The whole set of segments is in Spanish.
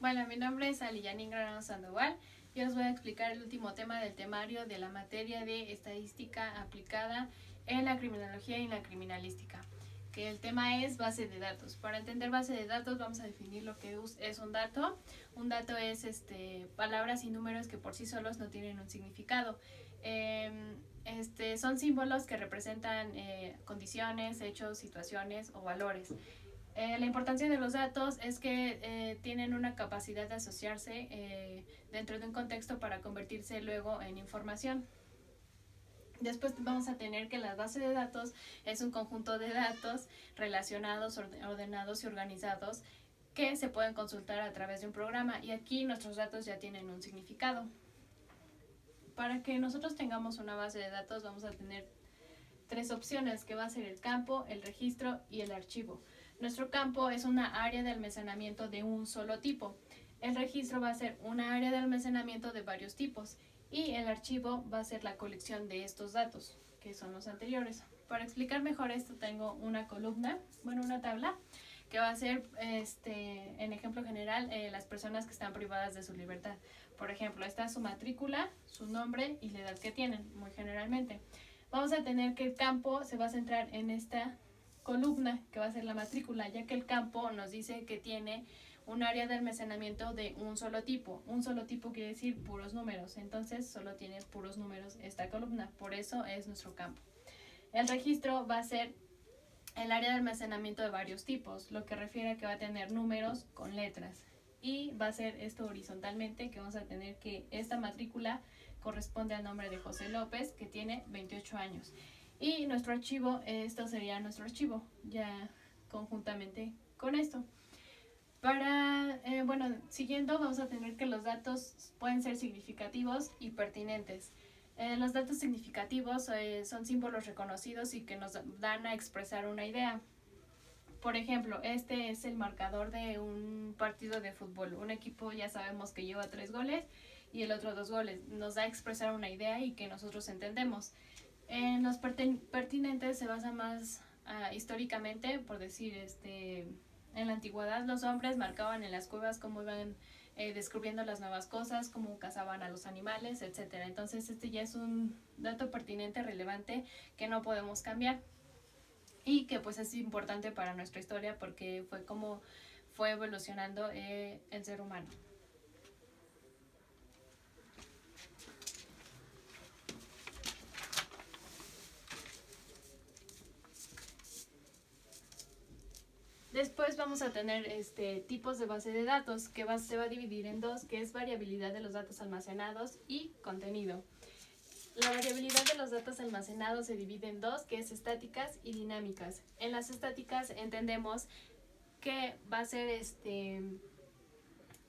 Bueno, mi nombre es Aliyanin Granado Sandoval. Yo os voy a explicar el último tema del temario de la materia de estadística aplicada en la criminología y la criminalística, que el tema es base de datos. Para entender base de datos vamos a definir lo que es un dato. Un dato es palabras y números que por sí solos no tienen un significado. Son símbolos que representan condiciones, hechos, situaciones o valores. La importancia de los datos es que tienen una capacidad de asociarse dentro de un contexto para convertirse luego en información. Después vamos a tener que la base de datos es un conjunto de datos relacionados, ordenados y organizados que se pueden consultar a través de un programa, y aquí nuestros datos ya tienen un significado. Para que nosotros tengamos una base de datos vamos a tener tres opciones, que va a ser el campo, el registro y el archivo. Nuestro campo es una área de almacenamiento de un solo tipo. El registro va a ser una área de almacenamiento de varios tipos y el archivo va a ser la colección de estos datos, que son los anteriores. Para explicar mejor esto tengo una columna, una tabla, que va a ser, en ejemplo general, las personas que están privadas de su libertad. Por ejemplo, está su matrícula, su nombre y la edad que tienen, muy generalmente. Vamos a tener que el campo se va a centrar en esta columna, que va a ser la matrícula, ya que el campo nos dice que tiene un área de almacenamiento de un solo tipo. Un solo tipo quiere decir puros números, entonces solo tiene puros números esta columna, por eso es nuestro campo. El registro va a ser el área de almacenamiento de varios tipos, lo que refiere a que va a tener números con letras. Y va a ser esto horizontalmente, que vamos a tener que esta matrícula corresponde al nombre de José López, que tiene 28 años. Y nuestro archivo, esto sería nuestro archivo, ya conjuntamente con esto. Siguiendo, vamos a tener que los datos pueden ser significativos y pertinentes. Los datos significativos son símbolos reconocidos y que nos dan a expresar una idea. Por ejemplo, este es el marcador de un partido de fútbol. Un equipo ya sabemos que lleva 3 goles y el otro 2 goles. Nos da a expresar una idea y que nosotros entendemos. En los pertinentes se basa más históricamente, por decir, en la antigüedad los hombres marcaban en las cuevas cómo iban descubriendo las nuevas cosas, cómo cazaban a los animales, etc. Entonces ya es un dato pertinente, relevante, que no podemos cambiar y que pues es importante para nuestra historia porque fue como fue evolucionando el ser humano. Después vamos a tener tipos de base de datos, que se va a dividir en dos, que es variabilidad de los datos almacenados y contenido. La variabilidad de los datos almacenados se divide en dos, que es estáticas y dinámicas. En las estáticas entendemos que va a ser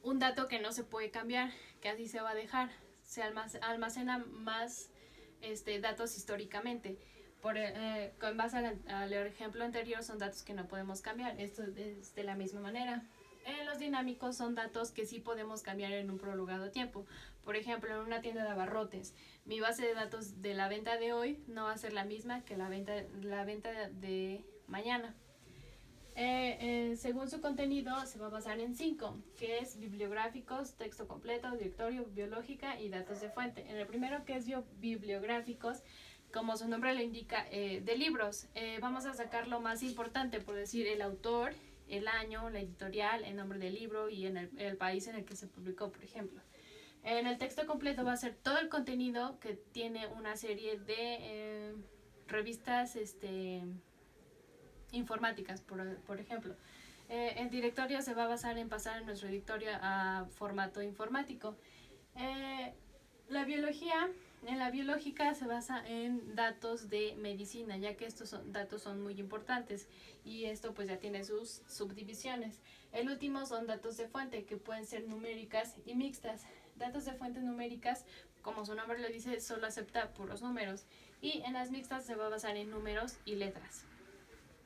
un dato que no se puede cambiar, que así se va a dejar. Se almacena más datos históricamente. Con base al ejemplo anterior, son datos que no podemos cambiar. Esto es de la misma manera. Los dinámicos son datos que sí podemos cambiar en un prolongado tiempo. Por ejemplo, en una tienda de abarrotes, mi base de datos de la venta de hoy no va a ser la misma que la venta de mañana. Según su contenido, se va a basar en 5, que es bibliográficos, texto completo, directorio, biológica y datos de fuente. En el primero, que es bibliográficos, como su nombre lo indica, de libros, vamos a sacar lo más importante, por decir el autor, el año, la editorial, el nombre del libro y en el país en el que se publicó, por ejemplo. En el texto completo va a ser todo el contenido que tiene una serie de revistas informáticas, por ejemplo. El directorio se va a basar en pasar en nuestro directorio a formato informático. La biológica se basa en datos de medicina, ya que estos datos son muy importantes y esto pues ya tiene sus subdivisiones. El último son datos de fuente, que pueden ser numéricas y mixtas. Datos de fuente numéricas, como su nombre lo dice, solo acepta puros números, y en las mixtas se va a basar en números y letras.